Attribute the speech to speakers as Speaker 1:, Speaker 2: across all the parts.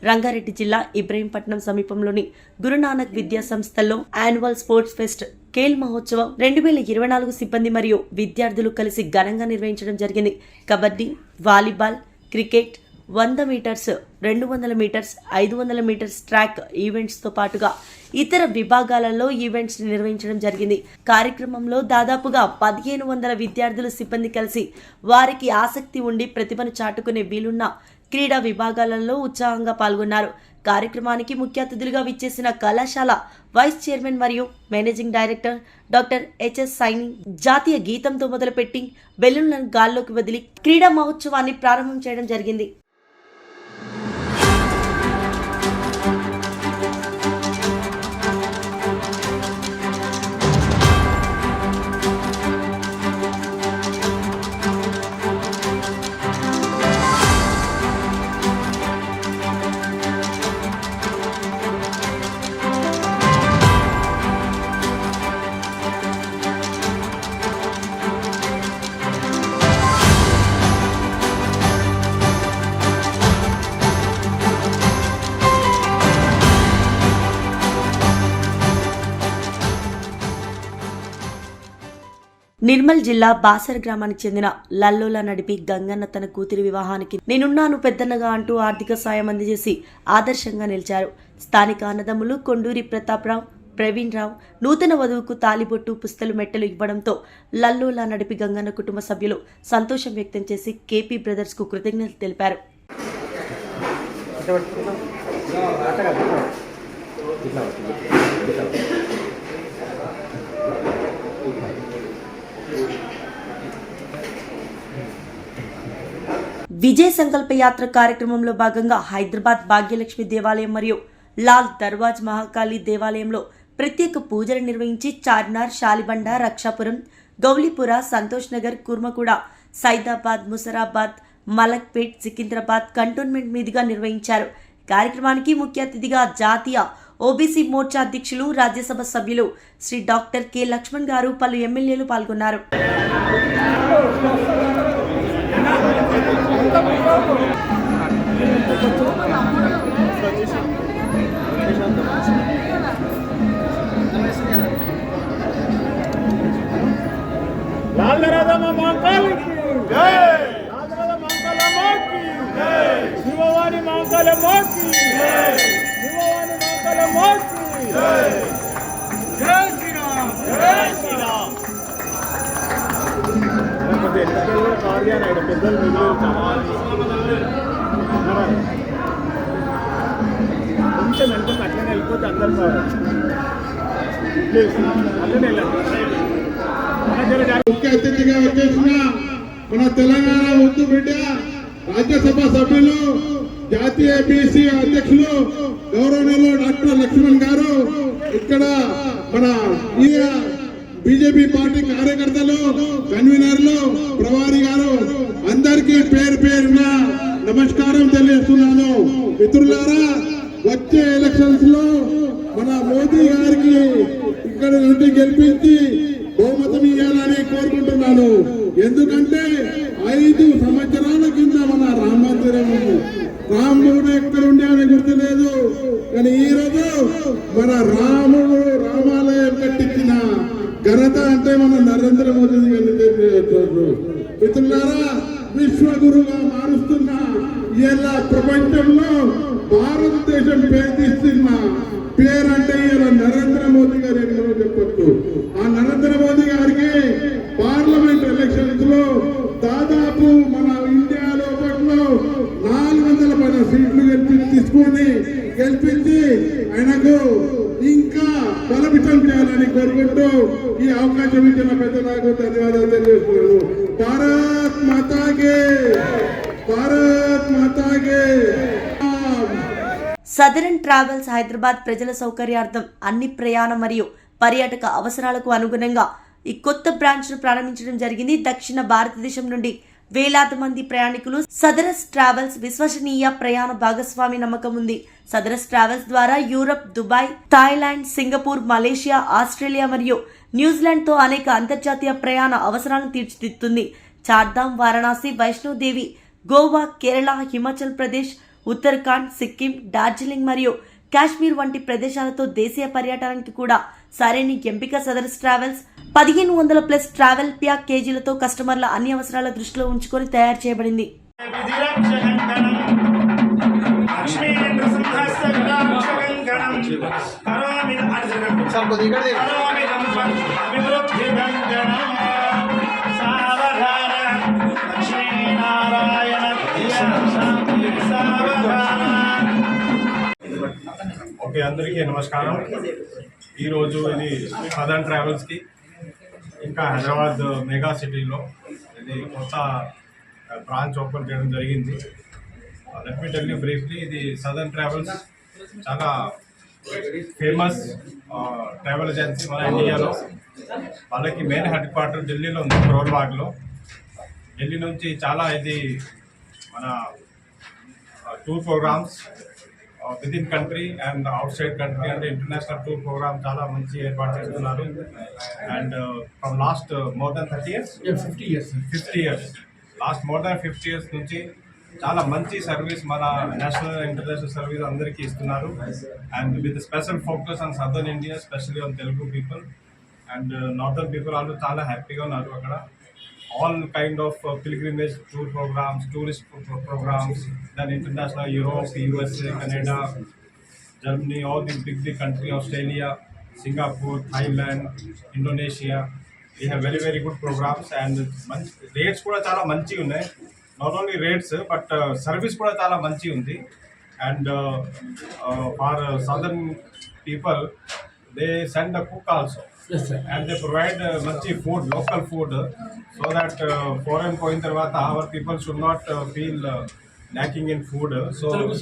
Speaker 1: రంగారెడ్డి జిల్లా ఇబ్రహీంపట్నం సమీపంలోని గురునానక్ విద్యా సంస్థల్లో యాన్యువల్ స్పోర్ట్స్ ఫెస్ట్ ఖేల్ మహోత్సవం 2024 సిబ్బంది మరియు విద్యార్థులు కలిసి ఘనంగా నిర్వహించడం జరిగింది. Kabaddi, volleyball, cricket, 100 metres, 200 metres, 500 metres track events తో పాటుగా ఇతర విభాగాలలో ఈవెంట్స్ నిర్వహించడం జరిగింది. కార్యక్రమంలో దాదాపుగా 1500 విద్యార్థులు సిబ్బంది కలిసి వారికి ఆసక్తి ఉండి ప్రతిభను చాటుకునే వీలున్న క్రీడా విభాగాలలో ఉత్సాహంగా పాల్గొన్నారు. కార్యక్రమానికి ముఖ్య అతిథులుగా విచ్చేసిన కళాశాల వైస్ చైర్మన్ మరియు managing director doctor HS Saini జాతీయ గీతంతో మొదలుపెట్టి బెలూన్లను గాల్లోకి వదిలి క్రీడా మహోత్సవాన్ని ప్రారంభం చేయడం జరిగింది. నిర్మల్ జిల్లా బాసర్ గ్రామానికి చెందిన లల్లోలా నడిపి గంగన్న తన కూతురి వివాహానికి నేనున్నాను పెద్దన్నగా అంటూ ఆర్థిక సాయం అందజేసి ఆదర్శంగా నిలిచారు. స్థానిక అన్నదమ్ములు కొండూరి ప్రతాప్రావు, ప్రవీణ్ రావు నూతన వధువుకు తాలిబొట్టు, పుస్తలు, మెట్టలు ఇవ్వడంతో లల్లోలా నడిపి గంగన్న కుటుంబ సభ్యులు సంతోషం వ్యక్తం చేసి కేపీ బ్రదర్స్ కు కృతజ్ఞతలు తెలిపారు. విజయ సంకల్ప యాత్ర కార్యక్రమంలో భాగంగా హైదరాబాద్ భాగ్యలక్ష్మి దేవాలయం మరియు లాల్ దర్వాజ్ మహాకాళి దేవాలయంలో ప్రత్యేక పూజలు నిర్వహించి చార్మినార్, షాలిబండ, రక్షాపురం, గౌలీపుర, సంతోష్ నగర్, కుర్మగూడ, సైదాబాద్, ముసరాబాద్, మలక్పేట్, సికింద్రాబాద్ కంటోన్మెంట్ మీదుగా నిర్వహించారు. కార్యక్రమానికి ముఖ్య అతిథిగా జాతీయ ఓబీసీ మోర్చా అధ్యక్షులు, రాజ్యసభ సభ్యులు శ్రీ డాక్టర్ కె లక్ష్మణ్ గారు, పలు ఎమ్మెల్యేలు పాల్గొన్నారు.
Speaker 2: కొంచెం వెళ్తుంది అట్లనే వెళ్ళిపోతే అందరు ముఖ్య అతిథిగా వచ్చేసిన మన తెలంగాణ ముద్దు బిడ్డ రాజ్యసభ సభ్యులు, జాతీయ బీసీ అధ్యక్షులు గౌరవనీయులు డాక్టర్ లక్ష్మణ్ గారు, ఇక్కడ మన బీజేపీ పార్టీ కార్యకర్తలు, కన్వీనర్లు, ప్రవారి గారు, అందరికీ పేరు పేరున నమస్కారం తెలియజేస్తున్నాను. మిత్రులారా, వచ్చే ఎలక్షన్స్ లో మన మోదీ గారికి ఇక్కడ నుండి గెలిపించి బహుమతం ఇవ్వాలని కోరుకుంటున్నాను. ఎందుకంటే 5 సంవత్సరాల కింద మన రామ మందిరం, రాముడు ఎక్కడ ఉండే గుర్తులేదు, కానీ ఈ రోజు మన రాముడు రామాలయం కట్టించిన ఘనత అంటే మన నరేంద్ర మోదీ గారు. మిత్రులారా, విశ్వగురుగా మారుస్తున్న ఇలా ప్రపంచంలో భారతదేశం పేరు తీస్తున్న పేరు అంటే ఇలా నరేంద్ర మోదీ గారు ఎన్నో చెప్పొచ్చు. ఆ నరేంద్ర మోదీ గారికి పార్లమెంట్ ఎలక్షన్స్ లో దాదాపు మన ఇండియాలో 400 పైన సీట్లు గెలిపించి ఆయనకు ఇంకా బలపితం చేయాలని కోరుకుంటూ ఈ అవకాశం ఇచ్చిన పెద్దలకు ధన్యవాదాలు తెలియజేస్తున్నాను. భారత్ మాతాకి, భారత్ మాతాకి.
Speaker 1: సదరన్ ట్రావెల్స్ హైదరాబాద్ ప్రజల సౌకర్యార్థం అన్ని ప్రయాణ మరియు పర్యాటక అవసరాలకు అనుగుణంగా ఈ కొత్త బ్రాంచ్ ను ప్రారంభించడం జరిగింది. దక్షిణ భారతదేశం నుండి వేలాది మంది ప్రయాణికులు సదరస్ ట్రావెల్స్ విశ్వసనీయ ప్రయాణ భాగస్వామి నమ్మకం ఉంది. సదరస్ ట్రావెల్స్ ద్వారా Europe, Dubai, Thailand, Singapore, Malaysia, Australia మరియు న్యూజిలాండ్ తో అనేక అంతర్జాతీయ ప్రయాణ అవసరాలను తీర్చిదిద్దుతుంది. చార్ధామ్, వారణాసి, వైష్ణోదేవి, గోవా, కేరళ, హిమాచల్ ప్రదేశ్, ఉత్తరాఖండ్, సిక్కిం, డార్జిలింగ్ మరియు కాశ్మీర్ వంటి ప్రదేశాలతో దేశీయ పర్యటనకి కూడా సరైన ఎంపిక సదర్స్ ట్రావెల్స్ 1500+ ట్రావెల్ ప్యాకేజీలతో కస్టమర్ల అన్ని అవసరాల దృష్టిలో ఉంచుకొని తయారు చేయబడింది.
Speaker 3: ఓకే, అందరికీ నమస్కారం. ఈరోజు ఇది సదర్న్ ట్రావెల్స్కి ఇంకా హైదరాబాద్ మెగా సిటీలో ఇది కొత్త బ్రాంచ్ ఓపెన్ చేయడం జరిగింది. Let me tell you briefly, ఇది సదర్న్ ట్రావెల్స్ చాలా ఫేమస్ ట్రావెల్ ఏజెన్సీ మన ఇండియాలో. వాళ్ళకి మెయిన్ హెడ్ క్వార్టర్ ఢిల్లీలో ఉంది, కరోల్బాగ్లో. ఢిల్లీ నుంచి చాలా ఇది మన tour programs with in country and outside country అంటే ఇంటర్నేషనల్ టూర్ ప్రోగ్రామ్ చాలా మంచి ఏర్పాటు చేస్తున్నారు. And from last more than 30 years 50 years last more than 50 years నుంచి చాలా మంచి సర్వీస్ మన నేషనల్ ఇంటర్నేషనల్ సర్వీస్ అందరికీ ఇస్తున్నారు. And with special focus on southern India, specially on Telugu people and northern people వాళ్ళు చాలా హ్యాపీగా ఉన్నారు అక్కడ. all kind of pilgrimage tour programs, tourist programs, then international, Europe, USA, Canada, Germany, all these big countries, Australia, Singapore, Thailand, Indonesia. We have very good programs and rates kuda chaala manchi unnai. Not only rates but service kuda chaala manchi undi. And for southern people, they send a cook also. Yes, sir. And they provide manchi food, local food, so that foreign point tarvata our people should not feel lacking in food. So Telugu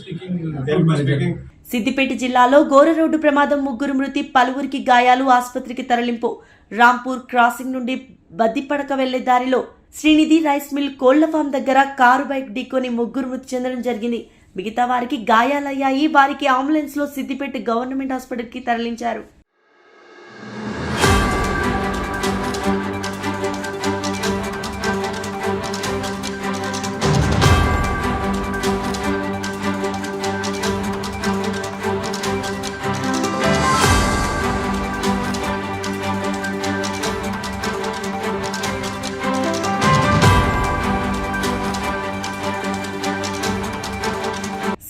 Speaker 3: speaking.
Speaker 1: Siddipet జిల్లాలో ఘోర road ప్రమాదం, 3 మృతి, పలువురికి గాయాలు, ఆసుపత్రికి తరలింపు. Rampur crossing నుండి బద్దిపడక వెళ్లే దారిలో శ్రీనిధి రైస్ మిల్ కోళ్ల ఫామ్ దగ్గర కారు బైక్ ఢీకొని 3 మృతి చెందడం జరిగింది. మిగతా వారికి గాయాలయ్యాయి. వారికి అంబులెన్స్ లో సిద్దిపేట గవర్నమెంట్ హాస్పిటల్ కి తరలించారు.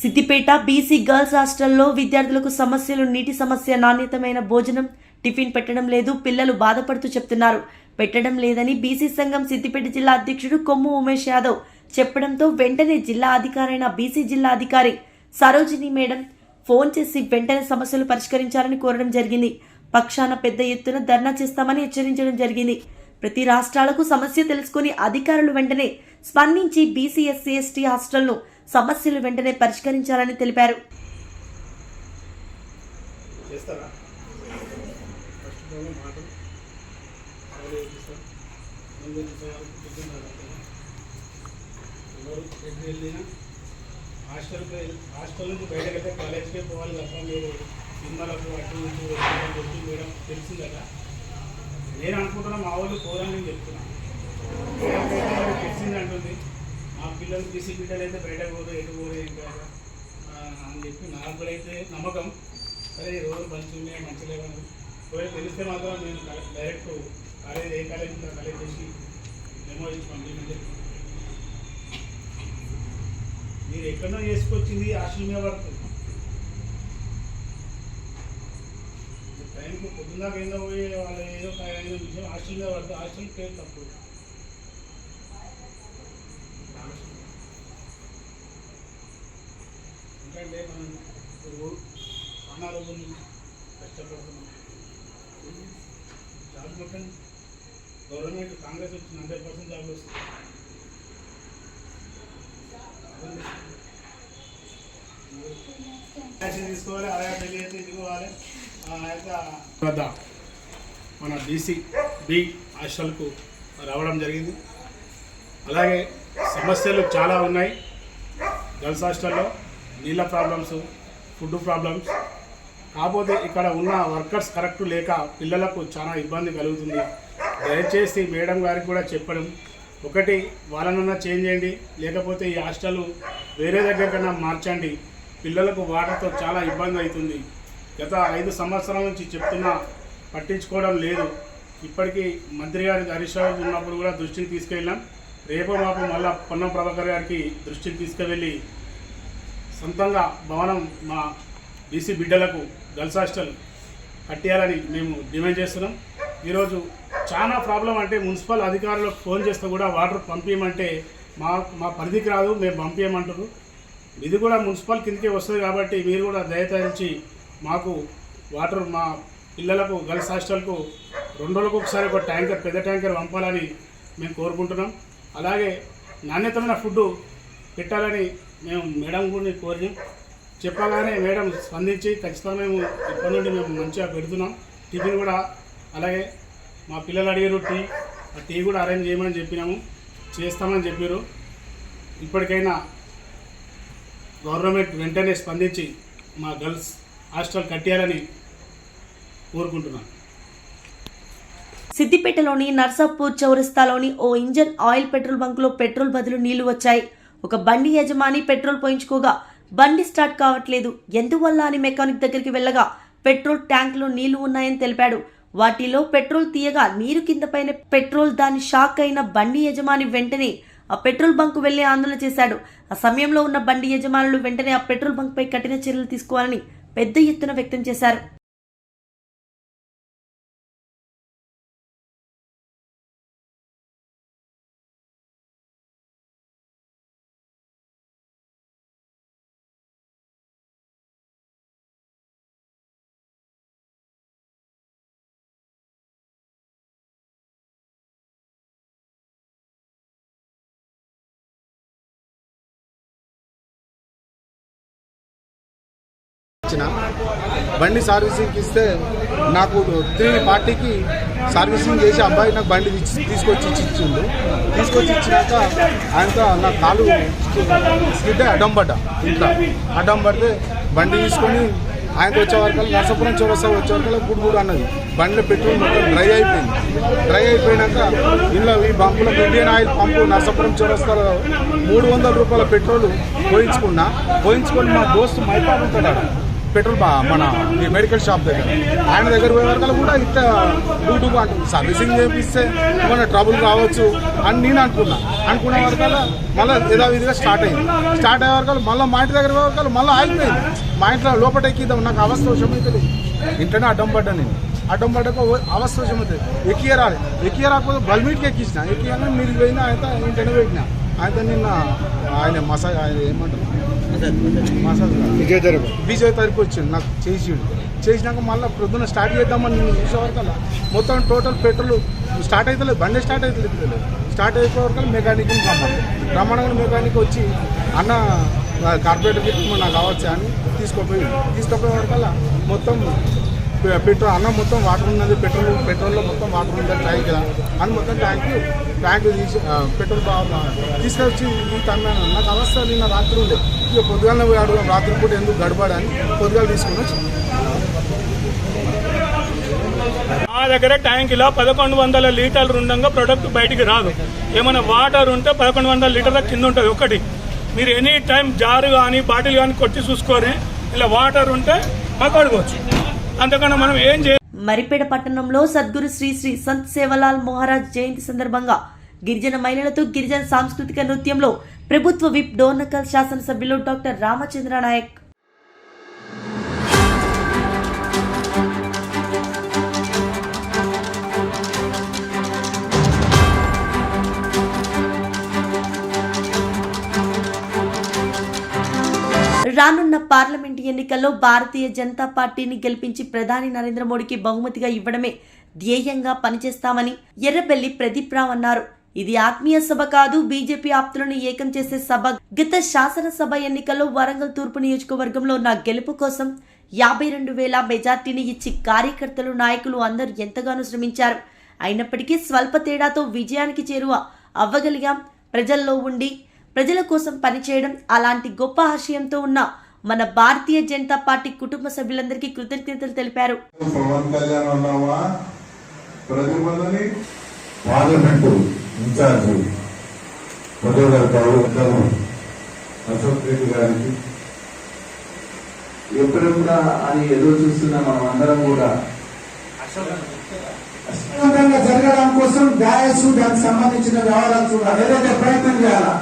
Speaker 1: సిద్దిపేట బీసీ గర్ల్స్ హాస్టల్లో విద్యార్థులకు సమస్యలు, నీటి సమస్య, నాణ్యతమైన భోజనం, టిఫిన్ పెట్టడం లేదు. పిల్లలు బాధపడుతూ చెప్తున్నారు. పెట్టడం లేదని బీసీ సంఘం సిద్దిపేట జిల్లా అధ్యక్షుడు కొమ్ము ఉమేష్ యాదవ్ చెప్పడంతో వెంటనే జిల్లా అధికారైన బీసీ జిల్లా అధికారి సరోజిని మేడం ఫోన్ చేసి వెంటనే సమస్యలు పరిష్కరించాలని కోరడం జరిగింది. పక్షాన పెద్ద ఎత్తున ధర్నా చేస్తామని హెచ్చరించడం జరిగింది. ప్రతి రాష్ట్రాలకు సమస్య తెలుసుకుని అధికారులు వెంటనే స్పందించి బీసీ ఎస్సీ ఎస్టీ హాస్టల్ను సమస్యలు వెంటనే పరిష్కరించాలని తెలిపారు.
Speaker 4: హాస్టల్ నుంచి బయటకెళ్తే కాలేజ్కే పోవాలి తప్ప మీరు సినిమాలకు అటు ఇటు మేడం తెలిసింది కదా. నేను అనుకుంటున్నా మా వాళ్ళు పోరని చెప్తున్నాను. తెలిసింది అంటుంది. మా పిల్లలు బీసీ బిడ్డలు అయితే బయటకు పోదు, ఎటు పోదు ఏం కాదు అని చెప్పి నాకు కూడా అయితే నమ్మకం. సరే ఈ రోజు మంచి ఉన్నాయి, మంచి లేవని ఒకవేళ తెలిస్తే మాత్రం నేను డైరెక్ట్ కాలేజ్ ఏ కాలేజ్ ఉందో కాలేజ్ చేసి మెమో ఇచ్చి పంపించమని చెప్పి మీరు ఎక్కడో చేసుకొచ్చింది హాస్టల్ మీద పడుతుంది. టైంకి పొద్దున్నాక ఏందో పోయి వాళ్ళు ఏదో విషయం హాస్టల్ మీద పడుతుంది. హాస్టల్ పేరు తప్పు. ఎందుకంటే మనం చాలా రోజుల నుంచి కష్టపడుతున్నాం. జాబ్ మొత్తం గవర్నమెంట్ కాంగ్రెస్ వచ్చింది, 100% జాబ్లు వస్తుంది. తీసుకోవాలి, అలాగే పెళ్లి అయితే ఇదిగోవాలి. వద్ద మన బీసీ బి హాస్టల్కు రావడం జరిగింది. అలాగే సమస్యలు చాలా ఉన్నాయి గర్ల్స్ హాస్టల్లో. నీళ్ళ ప్రాబ్లమ్స్, ఫుడ్ ప్రాబ్లమ్స్. కాకపోతే ఇక్కడ ఉన్న వర్కర్స్ కరెక్ట్ లేక పిల్లలకు చాలా ఇబ్బంది కలుగుతుంది. దయచేసి మేడం గారికి కూడా చెప్పడం, ఒకటి వాళ్ళనన్నా చేంజ్ చేయండి, లేకపోతే ఈ హాస్టల్ వేరే దగ్గర కన్నా మార్చండి. పిల్లలకు వాటర్తో చాలా ఇబ్బంది అవుతుంది. గత 5 సంవత్సరాల నుంచి చెప్తున్నా పట్టించుకోవడం లేదు. ఇప్పటికీ మంత్రి గారి హరీష్ రావు ఉన్నప్పుడు కూడా దృష్టికి తీసుకెళ్ళాం. రేపు మాపు మళ్ళా పొన్నం ప్రభాకర్ గారికి దృష్టికి తీసుకువెళ్ళి సొంతంగా భవనం మా బీసీ బిడ్డలకు గర్ల్స్ హాస్టల్ కట్టేయాలని మేము డిమాండ్ చేస్తున్నాం. ఈరోజు చాలా ప్రాబ్లం అంటే మున్సిపల్ అధికారులకు ఫోన్ చేస్తే కూడా వాటర్ పంపించమంటే మా పరిధికి రాదు, మేము పంపించమంటారు. ఇది కూడా మున్సిపల్ కిందకే వస్తుంది కాబట్టి మీరు కూడా దయతరించి మాకు వాటర్ మా పిల్లలకు గర్ల్స్ హాస్టల్కు 2 రోజులకు ఒకసారి ఒక ట్యాంకర్, పెద్ద ట్యాంకర్ పంపాలని మేము కోరుకుంటున్నాం. అలాగే నాణ్యతమైన ఫుడ్ పెట్టాలని మేము మేడం కూడా కోరినాం. చెప్పగానే మేడం స్పందించి ఖచ్చితంగా మేము ఇప్పటి నుండి మేము మంచిగా పెడుతున్నాం. టిఫిన్ కూడా అలాగే మా పిల్లలు అడిగారు టీ కూడా అరేంజ్ చేయమని చెప్పినాము, చేస్తామని చెప్పారు. ఇప్పటికైనా గవర్నమెంట్ వెంటనే స్పందించి మా గర్ల్స్ హాస్టల్ కట్టేయాలని కోరుకుంటున్నాను.
Speaker 1: సిద్దిపేటలోని నర్సాపూర్ చౌరస్తాలోని ఓ ఇంజన్ ఆయిల్ పెట్రోల్ బంకులో పెట్రోల్ బదులు నీళ్లు వచ్చాయి. ఒక బండి యజమాని పెట్రోల్ పోయించుకోగా బండి స్టార్ట్ కావట్లేదు. ఎందువల్ల అని మెకానిక్ దగ్గరికి వెళ్ళగా పెట్రోల్ ట్యాంకులో నీళ్లు ఉన్నాయని తెలిపాడు. వాటిలో పెట్రోల్ తీయగా నీరు కింద పైన పెట్రోల్. దాని షాక్ అయిన బండి యజమాని వెంటనే ఆ పెట్రోల్ బంక్ వెళ్లి ఆందోళన చేశాడు. ఆ సమయంలో ఉన్న బండి యజమానులు వెంటనే ఆ పెట్రోల్ బంక్ పై కఠిన చర్యలు తీసుకోవాలని పెద్ద ఎత్తున వ్యక్తం చేశారు.
Speaker 5: బండి సర్వీసింగ్కి ఇస్తే నాకు 3 పార్టీకి సర్వీసింగ్ చేసి అబ్బాయి నాకు బండి తీసుకొచ్చి ఇచ్చిండు. తీసుకొచ్చి ఇచ్చినాక ఆయనతో నా కాలు స్కిడ్ అడ్డం పడ్డా. ఇంట్లో అడ్డం పడితే బండి తీసుకొని ఆయనతో వచ్చే వరకు నర్సాపురం చౌరస్తా వచ్చే వరకు గుడ్గుడు అన్నది. బండిలో పెట్రోల్ మొత్తం డ్రై అయిపోయింది. డ్రై అయిపోయినాక ఇంట్లో ఈ బంపులో ఇండియన్ ఆయిల్ పంపు నర్సాపురం చౌరస్తాలో 300 రూపాయల పెట్రోల్ పోయించుకొని మా దోస్తు మైపాడు ఉంటాడు పెట్రోల్ మన ఈ మెడికల్ షాప్ దగ్గర, ఆయన దగ్గర పోయే వరకు కూడా ఇంత డ్యూటీగా అంటుంది. సర్వీసింగ్ చేపిస్తే ఏమైనా ట్రబుల్ రావచ్చు అని నేను అనుకున్న వరకల్లా మళ్ళీ యథావిధిగా స్టార్ట్ అయ్యే వరకు మళ్ళీ మా ఇంటి దగ్గర పోయే వరకు మళ్ళీ ఆగిపోయింది. మా ఇంట్లో లోపల ఎక్కిద్దాం, నాకు అవస్థ అవుతుంది. ఇంట్లోనే అడ్డం పడ్డా. నేను అడ్డం పడ్డాక అవస్థ అవుతుంది. ఎక్కియ రాకపోతే బల్మీట్కి ఎక్కించిన. ఎక్కియాలని మీరు పోయినా ఆయన ఇంటనే పెట్టిన. ఆయన మసాజ్, ఆయన ఏమంటారు మసాజ్ విజయ్ తరపు వచ్చింది నాకు చేసినాక మళ్ళీ ప్రొద్దున స్టార్ట్ చేద్దామని నేను చూసే వరకు మొత్తం టోటల్ పెట్రోల్ స్టార్ట్ అవుతలేదు. బండి స్టార్ట్ అవుతలేదు. స్టార్ట్ అయిపోయే వరకు మెకానిక్ని రమ్మనగా మెకానిక్ వచ్చి అన్న కార్పొరేటర్కి నాకు కావచ్చు అని తీసుకుపోయే వరకల్లా మొత్తం పెట్రోల్ అన్న మొత్తం వాటర్ ఉన్నది. పెట్రోల్లో మొత్తం వాటర్ ఉంది ట్యాంక్ అని మొత్తం ట్యాంక్ తీసి పెట్రోల్ తీసుకొచ్చి తమ్మాను. నాకు అవస్థ నిన్న రాత్రి ఉండే. ఇక పొద్దుగానే పోయాడు. రాత్రి పూట ఎందుకు గడపడని పొద్దుగాలు తీసుకుని వచ్చి
Speaker 6: మా దగ్గర ట్యాంకులో 1100 లీటర్లు ఉండగా ప్రొడక్ట్ బయటికి రాదు. ఏమైనా వాటర్ ఉంటే 1100 లీటర్ల కింద ఉంటుంది. ఒకటి మీరు ఎనీ టైం జారు కానీ బాటిల్ కానీ కొట్టి చూసుకొని ఇలా వాటర్ ఉంటే మాకు అడగవచ్చు. అంతకన్నా మనం ఏం చేయాలి.
Speaker 1: మరిపేట పట్టణంలో సద్గురు శ్రీ శ్రీ సంత్ సేవలాల్ మహారాజ్ జయంతి సందర్భంగా గిరిజన మహిళలతో గిరిజన సాంస్కృతిక నృత్యంలో ప్రభుత్వ విప్ డోర్నకల్ శాసనసభ్యులు డాక్టర్ రామచంద్ర నాయక్ రానున్న పార్లమెంట్ ఎన్నికల్లో భారతీయ జనతా పార్టీని గెలిపించి ప్రధాని నరేంద్ర మోడీకి బహుమతిగా ఇవ్వడమే ధ్యేయంగా పనిచేస్తామని ఎర్రబెల్లి ప్రదీప్ రావు అన్నారు. ఇది ఆత్మీయ సభ కాదు, బీజేపీ ఆప్తులను ఏకం చేసే సభ. గత శాసనసభ ఎన్నికల్లో వరంగల్ తూర్పు నియోజకవర్గంలో నా గెలుపు కోసం 52,000 మెజార్టీని ఇచ్చి కార్యకర్తలు, నాయకులు అందరూ ఎంతగానో శ్రమించారు. అయినప్పటికీ స్వల్ప తేడాతో విజయానికి చేరువ అవ్వగలిగాం. ప్రజల్లో ఉండి ప్రజల కోసం పనిచేయడం, అలాంటి గొప్ప ఆశయంతో ఉన్న మన భారతీయ జనతా పార్టీ కుటుంబ సభ్యులందరికీ కృతజ్ఞతలు తెలిపారు.
Speaker 7: పవన్ కళ్యాణ్ అన్నావా, ప్రతిపదని పార్లమెంటు ఇన్ఛార్జ్
Speaker 2: ప్రభుత్వం అశోక్ రెడ్డి గారికి
Speaker 7: ఎప్పుడెప్పుడా అని ఎదురు చూస్తున్న మనం అందరం కూడా
Speaker 8: విధంగా జరగడం కోసం వ్యాయసు దానికి సంబంధించిన వ్యవహారాలు చూడాలి, ఏదైతే ప్రయత్నం చేయాలా.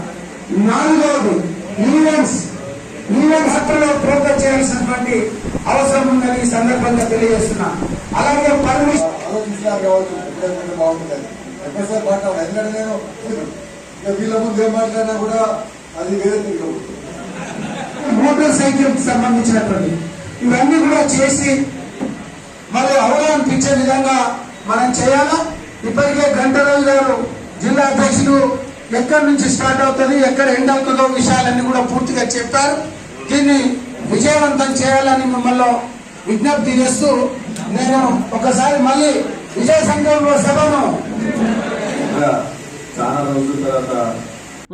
Speaker 8: 4వది ఈవెంట్స్ హక్కులో ప్రోగ్రెస్ చేయాల్సినటువంటి అవసరం ఉందని ఈ సందర్భంగా తెలియజేస్తున్నా. అలాగే పర్మిషన్
Speaker 9: బాగుంటుంది ఎక్కడసారి మాట్లాడాలి, ఎందుకంటే నేను వీళ్ళ ముందు ఏం మాట్లాడినా కూడా అది వేరే తిరిగి
Speaker 8: మోటార్ సైకిల్ సంబంధించినటువంటి ఇవన్నీ కూడా చేసి మరి అవగాహన పెంచే విధంగా మనం చేయాలా. ఇప్పటికే గంటరాజు గారు జిల్లా అధ్యక్షులు ఎక్కడి నుంచి స్టార్ట్ అవుతుంది, ఎక్కడ ఎండ్ అవుతుందో విషయాలన్నీ కూడా పూర్తిగా చెప్పారు. దీన్ని విజయవంతం చేయాలని మిమ్మల్ని విజ్ఞప్తి చేస్తూ నేను ఒకసారి మళ్ళీ విజయ సంకల్ప సభను
Speaker 7: చాలా రోజుల తర్వాత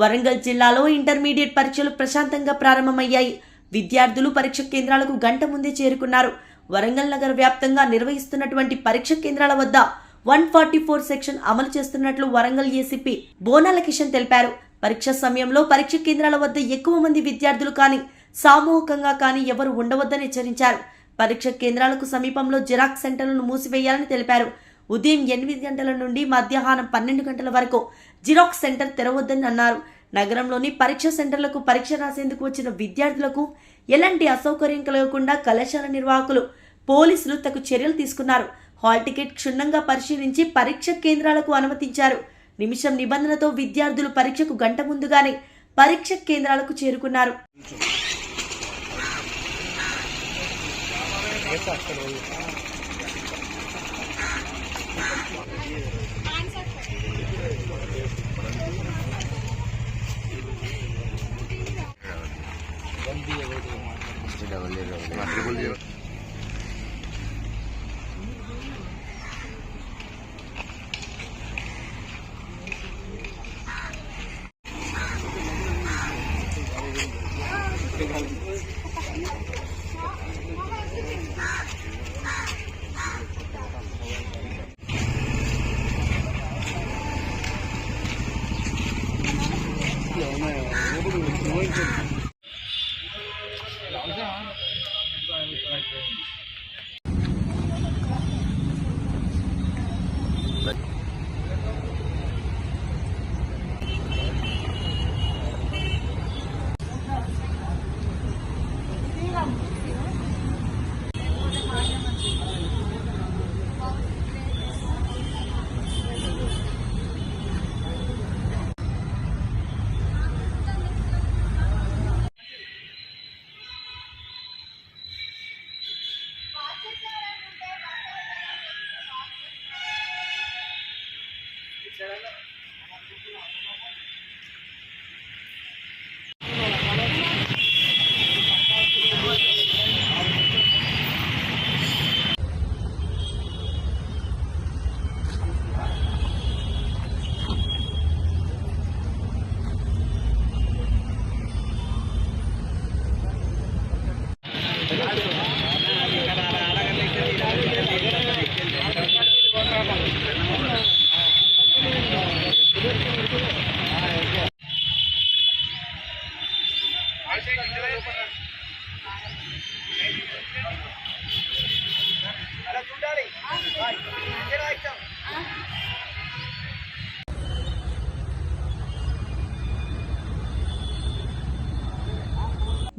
Speaker 1: వరంగల్ జిల్లాలో ఇంటర్మీడియట్ పరీక్షలు ప్రశాంతంగా ప్రారంభమయ్యాయి. విద్యార్థులు పరీక్ష కేంద్రాలకు గంట ముందే చేరుకున్నారు. వరంగల్ నగర వ్యాప్తంగా నిర్వహిస్తున్నటువంటి పరీక్ష కేంద్రాల వద్ద 144 సెక్షన్ అమలు చేస్తున్నట్లు వరంగల్ ఏసీపీ బోనాల కిషన్ తెలిపారు. పరీక్ష సమయంలో పరీక్ష కేంద్రాల వద్ద ఎక్కువ మంది విద్యార్థులు కానీ సామూహికంగా కానీ ఎవరు ఉండవద్దని హెచ్చరించారు. పరీక్ష కేంద్రాలకు సమీపంలో జిరాక్స్ సెంటర్లను మూసివేయాలని తెలిపారు. ఉదయం 8 గంటల నుండి మధ్యాహ్నం 12 గంటల వరకు జిరాక్స్ సెంటర్ తెరవద్దని అన్నారు. నగరంలోని పరీక్ష సెంటర్లకు పరీక్ష రాసేందుకు వచ్చిన విద్యార్థులకు ఎలాంటి అసౌకర్యం కలగకుండా కళాశాల నిర్వాహకులు పోలీసులు తగు చర్యలు తీసుకున్నారు. హాల్ టికెట్ క్షుణ్ణంగా పరిశీలించి పరీక్ష కేంద్రాలకు అనుమతించారు. నిమిషం నిబంధనతో విద్యార్థులు పరీక్షకు గంట ముందుగానే పరీక్ష కేంద్రాలకు చేరుకున్నారు.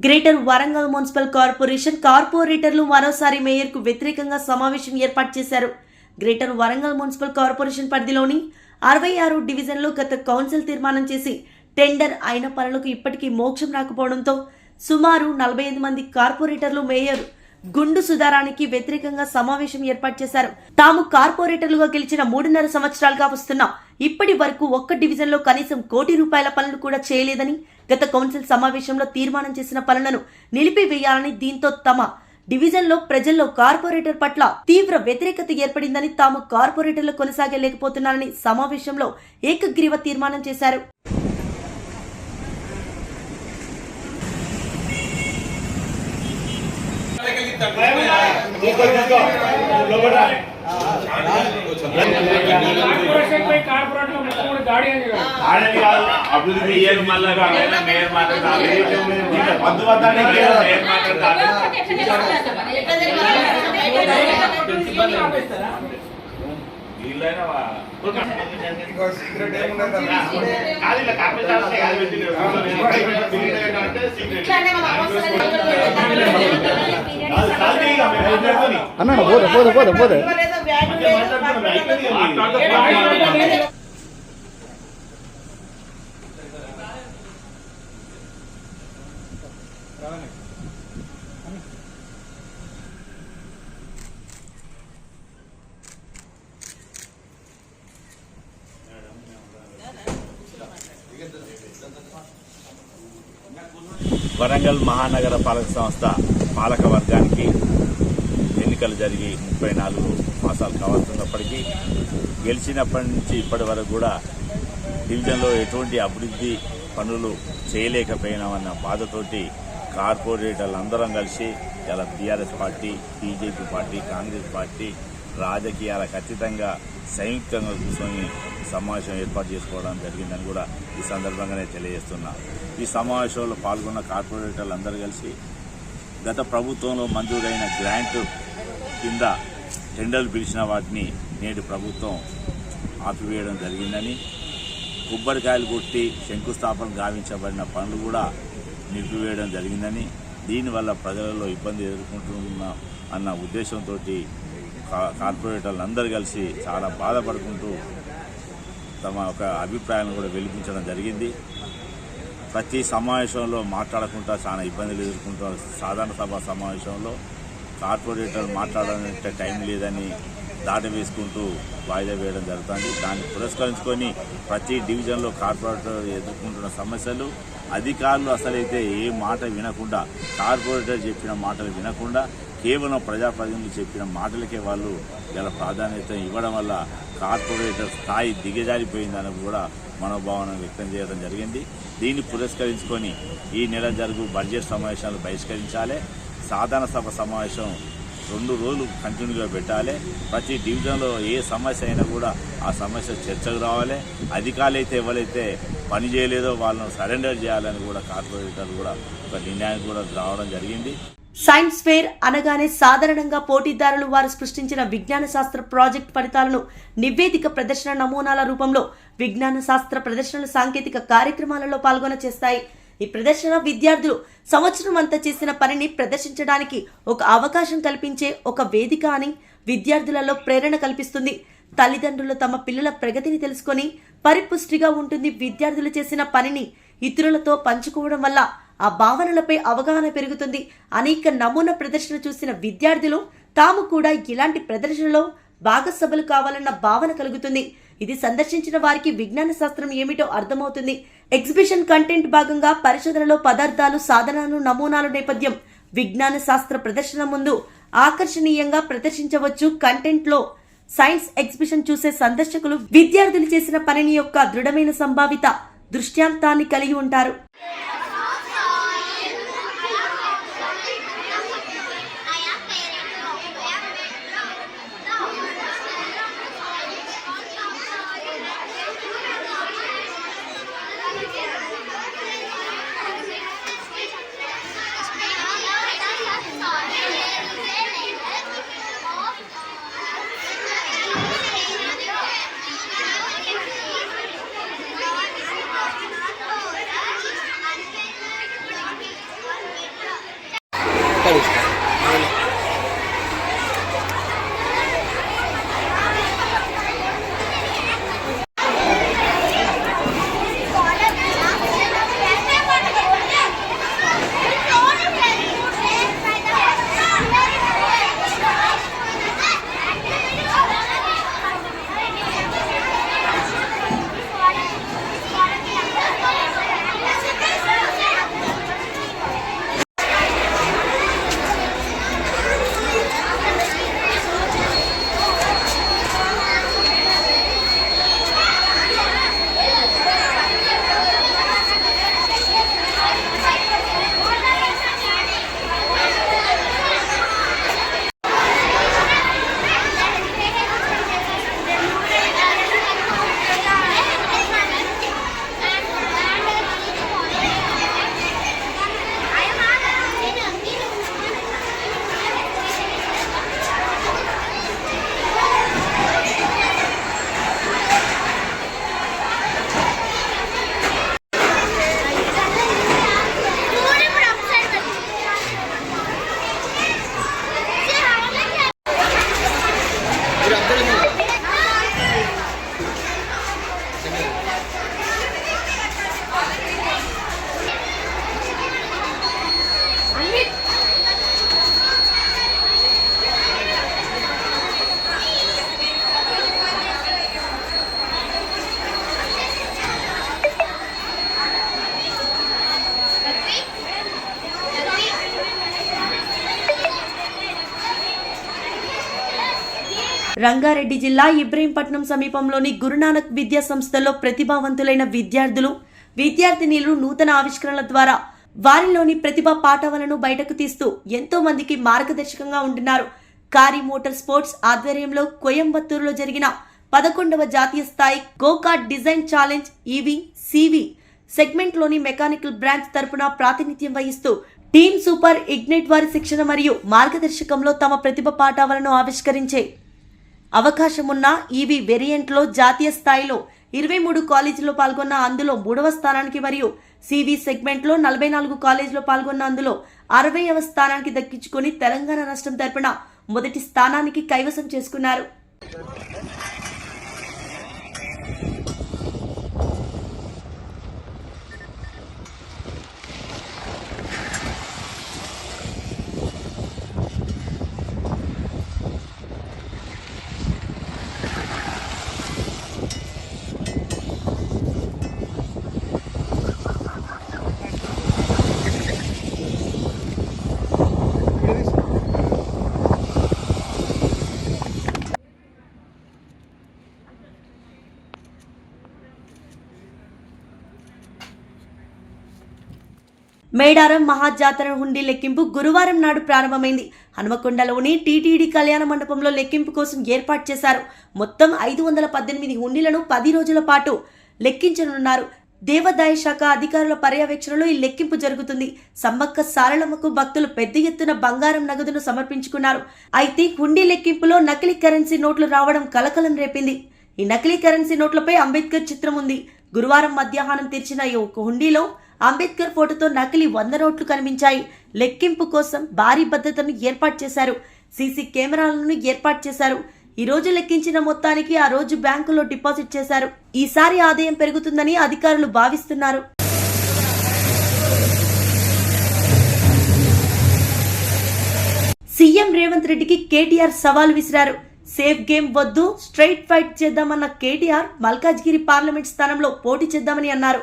Speaker 1: గ్రేటర్ వరంగల్ మున్సిపల్ కార్పొరేటర్లు మరోసారి మేయర్కు వ్యతిరేకంగా సమావేశం ఏర్పాటు చేశారు. గ్రేటర్ వరంగల్ మున్సిపల్ కార్పొరేషన్ పరిధిలోని 66 డివిజన్లో గత కౌన్సిల్ తీర్మానం చేసి టెండర్ అయిన పనులకు ఇప్పటికీ మోక్షం రాకపోవడంతో సుమారు 45 మంది కార్పొరేటర్లు మేయర్ గుండు సుధారానికి వ్యతిరేకంగా సమావేశం ఏర్పాటు చేశారు. తాము కార్పొరేటర్లుగా గెలిచిన 3.5 సంవత్సరాలుగా వస్తున్నా ఇప్పటి వరకు ఒక్క డివిజన్లో కనీసం ₹1 కోటి పనులు కూడా చేయలేదని గత కౌన్సిల్ సమావేశంలో తీర్మానం చేసిన పనులను నిలిపివేయాలని, దీంతో తమ డివిజన్లో ప్రజల్లో కార్పొరేటర్ పట్ల తీవ్ర వ్యతిరేకత ఏర్పడిందని, తాము కార్పొరేటర్లు కొనసాగలేకపోతున్నారని సమావేశంలో ఏకగ్రీవ తీర్మానం చేశారు.
Speaker 6: కార్పొరేట్
Speaker 3: ఆడని కాదు అభివృద్ధి మేయర్ మాట్లాడాలి మేయర్ మాట్లాడాలి వద్దు వద్దని మేయర్ మాట్లాడాలి వీళ్ళైనా సీక్రెట్
Speaker 5: అన్న పోదే
Speaker 10: వరంగల్ మహానగర పాలక సంస్థ పాలక వర్గానికి ఎన్నికలు జరిగి 34 మాసాలు కావస్తున్నప్పటికీ గెలిచినప్పటి నుంచి ఇప్పటి వరకు కూడా డివిజన్లో ఎటువంటి అభివృద్ధి పనులు చేయలేకపోయినామన్న బాధతోటి కార్పొరేటర్లు అందరం కలిసి ఇలా TRS party, BJP party, Congress party రాజకీయాలకు అతీతంగా సంయుక్తంగా కూర్చొని సమావేశం ఏర్పాటు చేసుకోవడం జరిగిందని కూడా ఈ సందర్భంగానే తెలియజేస్తున్నా. ఈ సమావేశంలో పాల్గొన్న కార్పొరేటర్లు అందరూ కలిసి గత ప్రభుత్వంలో మంజూరైన గ్రాంట్ కింద టెండర్లు పిలిచిన వాటిని నేడు ప్రభుత్వం ఆపివేయడం జరిగిందని, కొబ్బరికాయలు కొట్టి శంకుస్థాపన గావించబడిన పనులు కూడా నిలిపివేయడం జరిగిందని, దీనివల్ల ప్రజలలో ఇబ్బంది ఎదుర్కొంటున్నాం అన్న ఉద్దేశంతో కార్పొరేటర్లు అందరూ కలిసి చాలా బాధపడుకుంటూ తమ ఒక అభిప్రాయాలను కూడా వెలిపించడం జరిగింది. ప్రతి సమావేశంలో మాట్లాడకుండా చాలా ఇబ్బందులు ఎదుర్కొంటున్న సాధారణ సభ సమావేశంలో కార్పొరేటర్లు మాట్లాడాలంటే టైం లేదని దాట వేసుకుంటూ వాయిదా వేయడం జరుగుతుంది. దాన్ని పురస్కరించుకొని ప్రతి డివిజన్లో కార్పొరేటర్ ఎదుర్కొంటున్న సమస్యలు అధికారులు అసలైతే ఏ మాట వినకుండా, కార్పొరేటర్ చెప్పిన మాటలు వినకుండా కేవలం ప్రజాప్రతినిధులు చెప్పిన మాటలకే వాళ్ళు ఇలా ప్రాధాన్యత ఇవ్వడం వల్ల కార్పొరేటర్ స్థాయి దిగజారిపోయిందని కూడా మనోభావన వ్యక్తం చేయడం జరిగింది. దీన్ని పురస్కరించుకొని ఈ నెల జరుగు బడ్జెట్ సమావేశాలు బహిష్కరించాలి. సాధారణ సభ సమావేశం 2 రోజులు కంటిన్యూగా పెట్టాలి. ప్రతి డివిజన్లో ఏ సమస్య అయినా కూడా ఆ సమస్య చర్చకు రావాలి. అధికారులు అయితే ఎవరైతే పని చేయలేదో వాళ్ళను సరెండర్ చేయాలని కూడా కార్పొరేటర్లు కూడా ఒక నిర్ణయానికి కూడా రావడం జరిగింది.
Speaker 1: సైన్స్ ఫెయిర్ అనగానే సాధారణంగా పోటీదారులు వారు సృష్టించిన విజ్ఞాన శాస్త్ర ప్రాజెక్ట్ ఫలితాలను నివేదిక ప్రదర్శన నమూనాల రూపంలో విజ్ఞాన శాస్త్ర ప్రదర్శనలు సాంకేతిక కార్యక్రమాలలో పాల్గొన చేస్తాయి. ఈ ప్రదర్శన విద్యార్థులు సంవత్సరం అంతా చేసిన పనిని ప్రదర్శించడానికి ఒక అవకాశం కల్పించే ఒక వేదిక అని విద్యార్థులలో ప్రేరణ కల్పిస్తుంది. తల్లిదండ్రులు తమ పిల్లల ప్రగతిని తెలుసుకొని పరిపుష్టిగా ఉంటుంది. విద్యార్థులు చేసిన పనిని ఇతరులతో పంచుకోవడం వల్ల ఆ భావనలపై అవగాహన పెరుగుతుంది. అనేక నమూనా ప్రదర్శన చూసిన విద్యార్థులు తాము కూడా ఇలాంటి ప్రదర్శనలో భాగస్వాములు కావాలన్న భావన కలుగుతుంది. ఇది సందర్శించిన వారికి విజ్ఞాన శాస్త్రం ఏమిటో అర్థమవుతుంది. ఎగ్జిబిషన్ కంటెంట్ భాగంగా పరిశోధనలో పదార్థాలు, సాధనాలు, నమూనాల నేపథ్యం విజ్ఞాన శాస్త్ర ప్రదర్శన ముందు ఆకర్షణీయంగా ప్రదర్శించవచ్చు. కంటెంట్ లో సైన్స్ ఎగ్జిబిషన్ చూసే సందర్శకులు విద్యార్థులు చేసిన పనిని యొక్క దృఢమైన సంభావిత దృష్టాంతాన్ని కలిగి ఉంటారు. రంగారెడ్డి జిల్లా ఇబ్రహీంపట్నం సమీపంలోని గురునానక్ విద్యా సంస్థలో ప్రతిభావంతులైన విద్యార్థినీలు నూతన ఆవిష్కరణల ద్వారా వారిలోని ప్రతిభా పాఠవాలను బయటకు తీస్తూ ఎంతో మందికి మార్గదర్శకంగా ఉంటున్నారు. కారీ మోటార్ స్పోర్ట్స్ ఆధ్వర్యంలో కోయంబత్తూరులో జరిగిన 11వ జాతీయ స్థాయి go-kart design challenge ఈవీ/సివి సెగ్మెంట్లోని mechanical branch తరపున ప్రాతినిధ్యం వహిస్తూ టీమ్ సూపర్ ఇగ్నైట్ వారి శిక్షణ మరియు మార్గదర్శకంలో తమ ప్రతిభ పాఠవాలను ఆవిష్కరించే అవకాశం ఉన్న ఈవీ వేరియంట్లో జాతీయ స్థాయిలో 23 కాలేజీల్లో పాల్గొన్న అందులో 3వ స్థానానికి మరియు సివి సెగ్మెంట్లో 44 కాలేజీలో పాల్గొన్న అందులో 60వ స్థానానికి దక్కించుకొని తెలంగాణ రాష్ట్రం తరపున మొదటి స్థానానికి కైవసం చేసుకున్నారు. మేడారం మహాజాతర హుండీ లెక్కింపు గురువారం నాడు ప్రారంభమైంది. హనుమకొండలోని టీటీడీ కళ్యాణ మండపంలో లెక్కింపు కోసం ఏర్పాటు చేశారు. మొత్తం 518 హుండీలను 10 రోజుల పాటు లెక్కించనున్నారు. దేవాదాయ శాఖ అధికారుల పర్యవేక్షణలో ఈ లెక్కింపు జరుగుతుంది. సమ్మక్క సారలమ్మకు భక్తులు పెద్ద ఎత్తున బంగారం నగదును సమర్పించుకున్నారు. అయితే హుండీ లెక్కింపులో నకిలీ కరెన్సీ నోట్లు రావడం కలకలం రేపింది. ఈ నకిలీ కరెన్సీ నోట్లపై అంబేద్కర్ చిత్రం ఉంది. గురువారం మధ్యాహ్నం తెరిచిన ఈ ఒక హుండీలో అంబేద్కర్ ఫోటోతో నకిలీ 100 నోట్లు కనిపించాయి. లెక్కింపు కోసం భారీ భద్రతను ఏర్పాటు చేశారు. సీసీ కెమెరాలను ఏర్పాటు చేశారు. ఈ రోజు లెక్కించిన మొత్తానికి ఆ రోజు బ్యాంకులో డిపాజిట్ చేశారు. ఈసారి ఆదాయం పెరుగుతుందని అధికారులు భావిస్తున్నారు. సీఎం రేవంత్ రెడ్డికి కేటీఆర్ సవాల్ విసిరారు. సేఫ్ గేమ్ వద్దు, స్ట్రైట్ ఫైట్ చేద్దామన్న కేటీఆర్ మల్కాజ్గిరి పార్లమెంట్ స్థానంలో పోటీ చేద్దామని అన్నారు.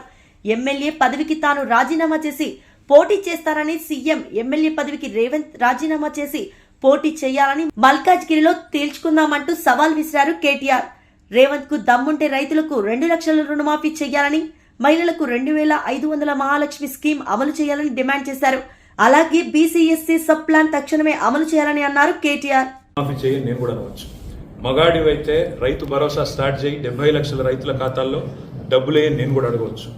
Speaker 1: ఎమ్మెల్యే పదవికి తాను రాజీనామా చేసి పోటీ చేస్తారని సీఎం ఎమ్మెల్యే పదవికి రేవంత్ రాజీనామా చేసి పోటీ చేయాలని మల్కాజ్గిరిలో తేల్చుకుందామంటూ సవాల్ విసిరారు కేటీఆర్. రేవంత్ కు దమ్ముంటే రైతులకు 2 లక్షల రుణమాఫీ చేయాలని, మహిళలకు 2500 మహాలక్ష్మి స్కీమ్ అమలు చేయాలని డిమాండ్ చేశారు. అలాగే బీసీఎస్సీ సబ్ ప్లాన్ తక్షణమే అమలు చేయాలని అన్నారు కేటీఆర్.
Speaker 11: నేను కూడా అనవచ్చు. మగాడివైతే రైతు భరోసా స్టార్ట్ చేయి, 70 లక్షల రైతుల ఖాతాల్లో డబ్బులే నేను కూడా అడగవచ్చు.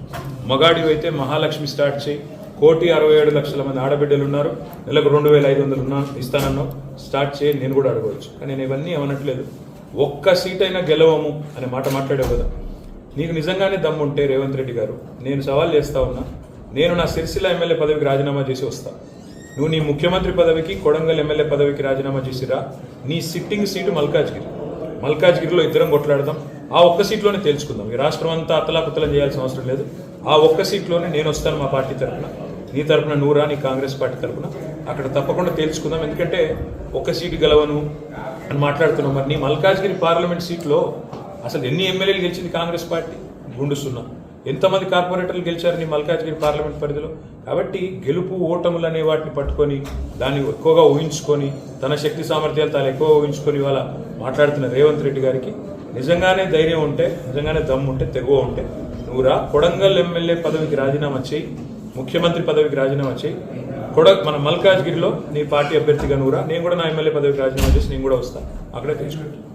Speaker 11: మగాడివైతే మహాలక్ష్మి స్టార్ట్ చేయి, 1,67,00,000 మంది ఆడబిడ్డలు ఉన్నారు, నెలకు 2,500 ఇస్తానన్నావు, స్టార్ట్ చేయి నేను కూడా అడగవచ్చు. కానీ నేను ఇవన్నీ ఏమనట్లేదు. ఒక్క సీట్ అయినా గెలవము అనే మాట మాట్లాడావు కదా. నీకు నిజంగానే దమ్ముంటే రేవంత్ రెడ్డి గారు, నేను సవాల్ చేస్తా ఉన్నా, నేను నా సిరిసిల్ల ఎమ్మెల్యే పదవికి రాజీనామా చేసి వస్తా. నువ్వు నీ ముఖ్యమంత్రి పదవికి, కొడంగల్ ఎమ్మెల్యే పదవికి రాజీనామా చేసిరా. నీ సిట్టింగ్ సీటు మల్కాజ్గిరిలో ఇద్దరం కొట్లాడదాం. ఆ ఒక్క సీట్లోనే తేల్చుకుందాం. ఈ రాష్ట్రం అంతా అతలాకుతలం చేయాల్సిన అవసరం లేదు. ఆ ఒక్క సీట్లోనే నేను వస్తాను మా పార్టీ తరఫున, నీ తరఫున నూరా, నీ కాంగ్రెస్ పార్టీ తరఫున. అక్కడ తప్పకుండా తేల్చుకుందాం. ఎందుకంటే ఒక్క సీటు గెలవను అని మాట్లాడుతున్నాం. మరి నీ మల్కాజ్గిరి పార్లమెంట్ సీట్లో అసలు ఎన్ని ఎమ్మెల్యేలు గెలిచింది కాంగ్రెస్ పార్టీ? గుండుస్తున్నా. ఎంతమంది కార్పొరేటర్లు గెలిచారు నీ మల్కాజ్గిరి పార్లమెంట్ పరిధిలో? కాబట్టి గెలుపు ఓటములు అనే వాటిని పట్టుకొని దాన్ని ఎక్కువగా ఊహించుకొని, తన శక్తి సామర్థ్యాలు తాను ఎక్కువ ఊహించుకొని ఇవాళ మాట్లాడుతున్న రేవంత్ రెడ్డి గారికి నిజంగానే ధైర్యం ఉంటే, నిజంగానే దమ్ము ఉంటే, తెగువ ఉంటే నువ్వురా, కొడంగల్ ఎమ్మెల్యే పదవికి రాజీనామా చేయి, ముఖ్యమంత్రి పదవికి రాజీనామా చేయి. మన మల్కాజ్గిరిలో నీ పార్టీ అభ్యర్థిగా నువ్వురా, నేను కూడా నా ఎమ్మెల్యే పదవికి రాజీనామా చేసి నేను కూడా వస్తాను. అక్కడే తెచ్చుకుంటాను.